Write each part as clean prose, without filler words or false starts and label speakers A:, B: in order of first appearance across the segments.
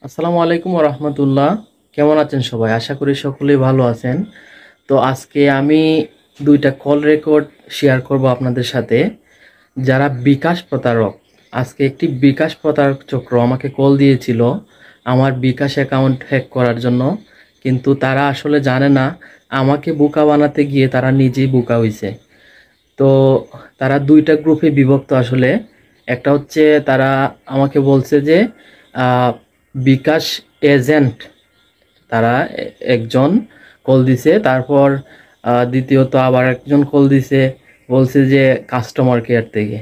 A: আসসালামু আলাইকুম রহমতুল্লাহ। কেমন আছেন সবাই? আশা করি সকলেই ভালো আছেন। তো আজকে আমি দুইটা কল রেকর্ড শেয়ার করব আপনাদের সাথে। যারা বিকাশ প্রতারক, আজকে একটি বিকাশ প্রতারক চক্র আমাকে কল দিয়েছিল আমার বিকাশ অ্যাকাউন্ট হ্যাক করার জন্য। কিন্তু তারা আসলে জানে না, আমাকে বোকা বানাতে গিয়ে তারা নিজেই বোকা হয়েছে। তো তারা দুইটা গ্রুপে বিভক্ত আসলে। একটা হচ্ছে তারা আমাকে বলছে যে আহ, বিকাশ এজেন্ট, তারা একজন কল দিছে। তারপর দ্বিতীয়ত আবার একজন কল দিছে, বলছে যে কাস্টমার কেয়ার থেকে।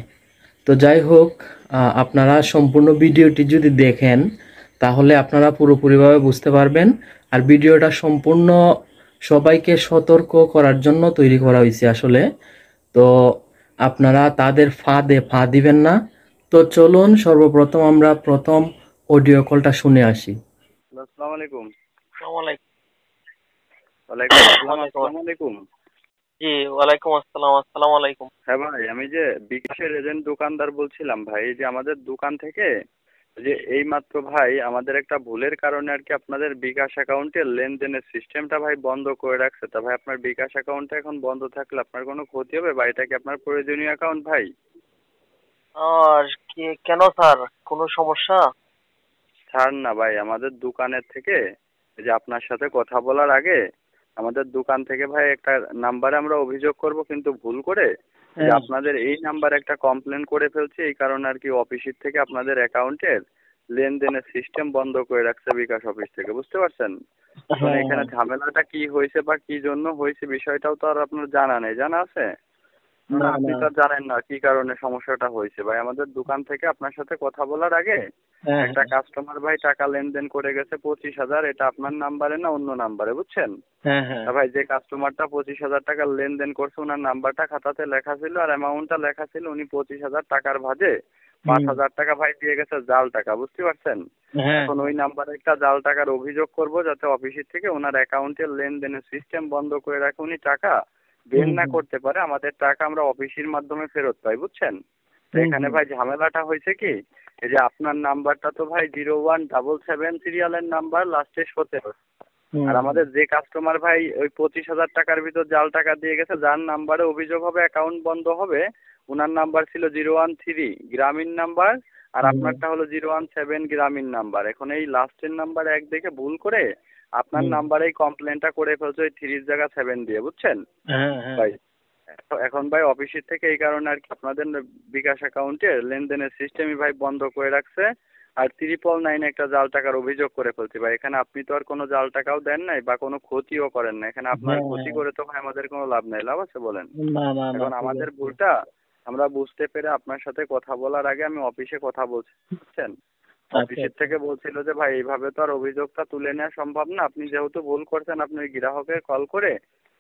A: তো যাই হোক, আপনারা সম্পূর্ণ ভিডিওটি যদি দেখেন তাহলে আপনারা পুরোপুরিভাবে বুঝতে পারবেন। আর ভিডিওটা সম্পূর্ণ সবাইকে সতর্ক করার জন্য তৈরি করা হয়েছে আসলে। তো আপনারা তাদের ফাঁদে পা দিবেন না। তো চলুন সর্বপ্রথম আমরা প্রথম অডিও কলটা শুনে আসি।
B: হ্যালো, আসসালামু আলাইকুম।
C: আসসালামু আলাইকুম।
B: ওয়ালাইকুম আসসালাম।
C: ওয়ালাইকুম
B: আসসালামু
C: আসসালাম।
B: আলাইকুম।
C: জি, ওয়ালাইকুম আসসালাম। আসসালামু আলাইকুম।
B: হ্যাঁ ভাই, আমি যে বিকাশের এজেন্ট দোকানদার বলছিলাম ভাই। এই যে আমাদের দোকান থেকে যে এইমাত্র ভাই আমাদের একটা ভুলের কারণে আর কি আপনাদের বিকাশ অ্যাকাউন্টের লেনদেনের সিস্টেমটা ভাই বন্ধ করে রাখছে। তা ভাই আপনার বিকাশ অ্যাকাউন্টটা এখন বন্ধ থাকলে আপনার কোনো ক্ষতি হবে বা এটা কি আপনার প্রয়োজনীয় অ্যাকাউন্ট ভাই?
C: আর কি কেন স্যার? কোনো সমস্যা?
B: ছাড় না ভাই, আমাদের দোকানের থেকে এই যে আপনার সাথে কথা বলার আগে আমাদের দোকান থেকে ভাই একটা নাম্বারে আমরা অভিযোগ করব, কিন্তু ভুল করে যে
A: হ্যাঁ,
B: আপনাদের এই নাম্বারে একটা কমপ্লেন করে ফেলছি। এই কারণে আর কি অফিসের থেকে আপনাদের অ্যাকাউন্টের লেনদেনের সিস্টেম বন্ধ করে রাখছে বিকাশ অফিস থেকে, বুঝতে পারছেন? এখন
A: হ্যাঁ,
B: এখানে
A: হ্যাঁ।
B: ঝামেলাটা কি হয়েছে বা কি জন্য হয়েছে বিষয়টাও তো আর আপনার জানা নেই, জানা আছে?
A: না,
B: না, আপনি
A: না।
B: তো আর জানেন না কি কারণে সমস্যাটা হয়েছে ভাই। আমাদের দোকান থেকে আপনার সাথে কথা বলার আগে
A: হ্যাঁ,
B: একটা
A: হ্যাঁ,
B: কাস্টমার ভাই টাকা লেনদেন করে গেছে 25,000। এটা আপনার নাম্বারে না অন্য নাম্বারে, বুঝছেন?
A: হ্যাঁ, হ্যাঁ।
B: তা ভাই যে কাস্টমারটা 25,000 টাকা লেনদেন করছে ওনার নাম্বারটা খাতাতে লেখা ছিল আর অ্যামাউন্টটা লেখা ছিল। উনি 25,000 টাকার ভাঁজে
A: হুম।
B: 5,000 টাকা ভাই দিয়ে গেছে জাল টাকা, বুঝতে পারছেন?
A: হ্যাঁ,
B: এখন ওই নাম্বারে একটা জাল টাকার অভিযোগ করব, যাতে অফিসের থেকে ওনার অ্যাকাউন্টের লেনদেনের সিস্টেম বন্ধ করে রাখে, উনি টাকা বের
A: হুম,
B: না
A: হুম,
B: করতে পারে, আমাদের টাকা আমরা অফিসের মাধ্যমে ফেরত পাই, বুঝছেন? তো
A: হুম,
B: এখানে
A: হুম,
B: ভাই ঝামেলাটা হয়েছে কি, এই যে আপনার নাম্বারটা তো ভাই 0177 সিরিয়ালের নাম্বার, লাস্টে 17।
A: হুম,
B: আর
A: হুম,
B: আমাদের যে কাস্টমার ভাই ওই 25,000 টাকার ভিতর জাল টাকা দিয়ে গেছে, যার নাম্বারে অভিযোগ হবে অ্যাকাউন্ট বন্ধ হবে, ওনার নাম্বার ছিল 013 গ্রামীণ নাম্বার, আর
A: হুম,
B: আপনারটা হলো 017 গ্রামীণ নাম্বার। এখন এই লাস্টের নাম্বার এক দেখে ভুল করে আপনার
A: হুম।
B: নাম্বারেই কমপ্লেনটা করে ফেলছে ওই 3 জায়গা 7 দিয়ে, বুঝছেন
A: হ্যাঁ, হ্যাঁ।
B: ভাই? এখন ভাই অফিসের থেকে এই কারণে আর কি আপনাদের বিকাশ অ্যাকাউন্টে লেনদেনের সিস্টেমই ভাই বন্ধ করে রাখছে। আর 999 একটা জাল টাকার অভিযোগ করে ফেলছি ভাই। এখানে আপনি তো আর কোনো জাল টাকাও দেন নাই বা কোনো ক্ষতিও করেন না। এখানে আপনার
A: হ্যাঁ,
B: ক্ষতি
A: হ্যাঁ।
B: করে তো ভাই আমাদের কোনো লাভ নাই, লাভ আছে বলেন?
A: না, না, না,
B: এখন
A: ঠিক
B: আমাদের
A: আছে।
B: ভুলটা আমরা বুঝতে পেরে আপনার সাথে কথা বলার আগে আমি অফিসে কথা বলছি, বুঝছেন?
A: আচ্ছা,
B: অফিসের
A: আচ্ছা।
B: থেকে বলছিল যে ভাই এইভাবে তো আর অভিযোগটা তুলে নেওয়া সম্ভব না, আপনি যেহেতু ভুল করছেন আপনি ওই গ্রাহকের কল করে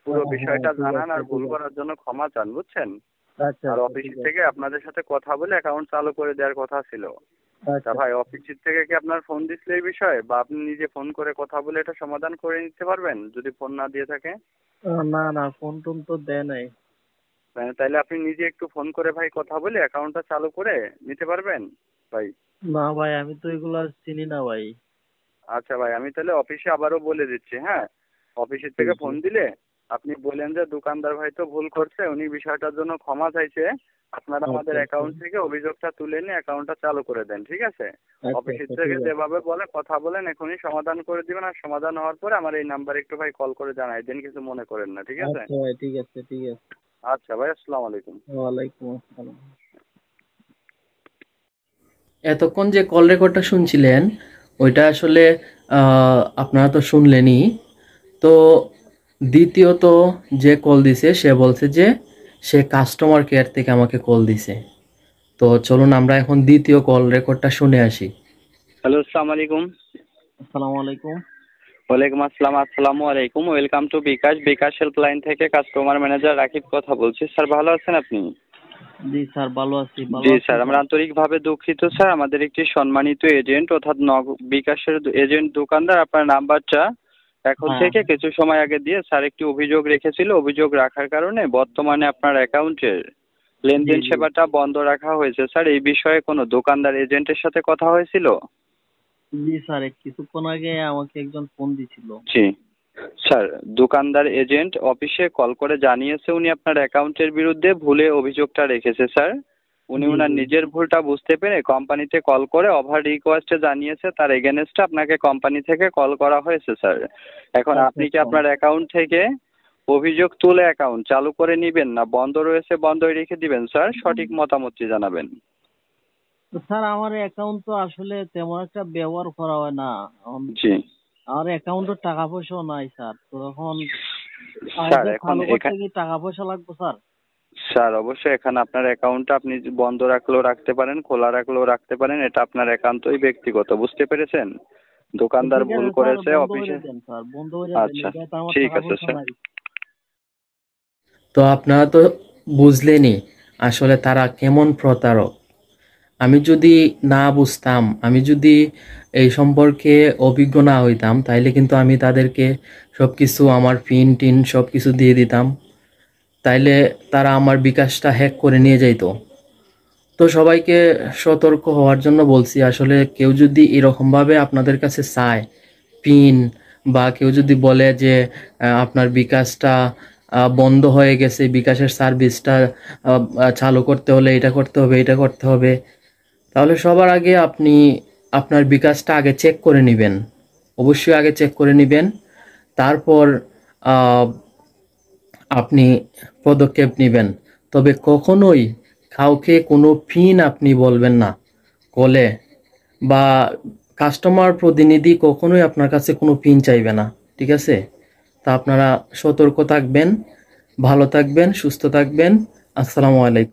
B: পুরো
A: হ্যাঁ, হ্যাঁ,
B: বিষয়টা
A: ঠিক
B: জানান
A: আছে,
B: আর ভুল
A: ঠিক আছে।
B: করার জন্য ক্ষমা চান, বুঝছেন?
A: আচ্ছা,
B: আর
A: আচ্ছা, ঠিক
B: অফিসের
A: আছে।
B: থেকে আপনাদের সাথে কথা বলে অ্যাকাউন্ট চালু করে দেওয়ার কথা ছিল। তা
A: আচ্ছা।
B: ভাই অফিসের থেকে কি আপনার ফোন দিছিল এই বিষয়ে, বা আপনি নিজে ফোন করে কথা বলে এটা সমাধান করে নিতে পারবেন যদি ফোন না দিয়ে থাকে?
A: না, না, ফোন-টোন তো দেয় নাই।
B: তাইলে আপনি নিজে একটু ফোন করে ভাই কথা বলে অ্যাকাউন্টটা চালু করে নিতে পারবেন ভাই?
A: না ভাই, আমি তো এগুলা চিনি না ভাই।
B: আচ্ছা ভাই, আমি তাহলে অফিসে আবারও বলে দিচ্ছি, হ্যাঁ? অফিসের
A: জি,
B: থেকে
A: জি।
B: ফোন দিলে আপনি বলেন যে দোকানদার ভাই তো ভুল করছে, উনি বিষয়টার জন্য ক্ষমা চাইছে, আপনারা
A: আচ্ছা,
B: আমাদের
A: আচ্ছা।
B: অ্যাকাউন্ট থেকে অভিযোগটা তুলে নিয়ে অ্যাকাউন্টটা চালু করে দেন, ঠিক আছে?
A: আচ্ছা,
B: অফিসের
A: আচ্ছা,
B: থেকে
A: ঠিক আছে।
B: যেভাবে বলে কথা বলেন, এখনই সমাধান করে দিবেন। আর সমাধান হওয়ার পরে আমার এই নাম্বারে একটু ভাই কল করে জানাই দেন, কিছু মনে করেন না, ঠিক আছে?
A: আচ্ছা ভাই, ঠিক আছে, ঠিক আছে।
B: আচ্ছা ভাই, আসসালামু আলাইকুম।
A: ওয়ালাইকুম আসসালাম। এতক্ষণ যে কল রেকর্ডটা শুনছিলেন ওইটা আসলে আপনারা তো শুনলেনই। তো দ্বিতীয়ত যে কল দিছে সে বলছে যে সে কাস্টমার কেয়ার থেকে আমাকে কল দিছে। তো চলুন আমরা এখন দ্বিতীয় কল রেকর্ডটা শুনে আসি।
B: হ্যালো, আসসালামু আলাইকুম।
A: আসসালামু আলাইকুম।
B: ওয়ালাইকুম আসসালাম। আসসালামু আলাইকুম। Welcome to bKash. BKash helpline থেকে কাস্টমার ম্যানেজার রাকিব কথা বলছি। স্যার ভালো আছেন আপনি?
A: জি স্যার, ভালো আছি, ভালো
B: জি
A: আছেন
B: স্যার, আমরা
A: স্যার?
B: আন্তরিকভাবে দুঃখিত স্যার। আমাদের একটি সম্মানিত এজেন্ট অর্থাৎ বিকাশের এজেন্ট দোকানদার আপনার নাম্বারটা এখন
A: হ্যাঁ।
B: থেকে কিছু সময় আগে দিয়ে স্যার একটি অভিযোগ রেখেছিল। অভিযোগ রাখার কারণে বর্তমানে আপনার অ্যাকাউন্টের
A: জি,
B: লেনদেন
A: জি।
B: সেবাটা বন্ধ রাখা হয়েছে। স্যার এই বিষয়ে কোনো দোকানদার এজেন্টের সাথে কথা হয়েছিল?
C: জি স্যার, কিছুক্ষণ আগে আমাকে একজন ফোন দিছিল।
B: জি স্যার, দোকানদার এজেন্ট অফিসে কল করে জানিয়েছে উনি আপনার অ্যাকাউন্টের বিরুদ্ধে ভুলে অভিযোগটা রেখেছে স্যার। উনি
C: জি
B: ওনার
C: জি
B: নিজের ভুলটা বুঝতে পেরে কোম্পানিতে কল করে ওভার রিকোয়েস্টে জানিয়েছে, তার এগেনস্টে আপনাকে কোম্পানি থেকে কল করা হয়েছে স্যার। এখন
C: আচ্ছা
B: আপনি কি
C: আচ্ছা।
B: আপনার অ্যাকাউন্ট থেকে অভিযোগ তুলে অ্যাকাউন্ট চালু করে নেবেন, না বন্ধ রয়েছে বন্ধই রেখে দিবেন স্যার? সঠিক মতামতটি জানাবেন।
C: তো স্যার, আমার অ্যাকাউন্ট তো আসলে তেমন একটা ব্যবহার করা হয় না।
B: জি
C: আমার অ্যাকাউন্টে টাকা পয়সাও নাই স্যার, তো এখন
B: স্যার,
C: এটা
B: এখন
C: চালু করতে
B: এখানে
C: কি টাকা পয়সা লাগবে স্যার?
B: স্যার অবশ্যই এখানে আপনার অ্যাকাউন্টটা আপনি বন্ধ রাখলেও রাখতে পারেন, খোলা রাখলেও রাখতে পারেন, এটা আপনার একান্তই ব্যক্তিগত, বুঝতে পেরেছেন?
C: তো
B: দোকানদার
C: ঠিক
B: ভুল
C: আছে স্যার,
B: করেছে
C: বন্ধ করে
B: অফিসে।
C: দেন স্যার, বন্ধ করে দেন,
B: আচ্ছা,
C: এটা তো আমার
B: ঠিক
C: টাকা
B: আছে
C: পয়সা
B: স্যার।
C: নাই।
A: তো আপনারা তো বুঝলেনই আসলে তারা কেমন প্রতারক। আমি যদি না বুঝতাম, আমি যদি এই সম্পর্কে অভিজ্ঞ না হইতাম, তাইলে কিন্তু আমি তাদেরকে সব কিছু, আমার পিন টিন সব কিছু দিয়ে দিতাম, তাইলে তারা আমার বিকাশটা হ্যাক করে নিয়ে যাইতো। তো সবাইকে সতর্ক হওয়ার জন্য বলছি, আসলে কেউ যদি এরকমভাবে আপনাদের কাছে চায় পিন, বা কেউ যদি বলে যে আপনার বিকাশটা বন্ধ হয়ে গেছে, বিকাশের সার্ভিসটা চালু করতে হলে এটা করতে হবে, এটা করতে হবে, তাহলে সবার আগে আপনি আপনার বিকাশটা আগে চেক করে নেবেন। অবশ্যই আগে চেক করে নেবেন, তারপর আহ, আপনি পদক্ষেপ নেবেন। তবে কখনোই কাউকে কোনো পিন আপনি বলবেন না কলে, বা কাস্টমার প্রতিনিধি কখনোই আপনার কাছে কোনো পিন চাইবে না। ঠিক আছে? তা আপনারা সতর্ক থাকবেন, ভালো থাকবেন, সুস্থ থাকবেন। আসসালামু আলাইকুম।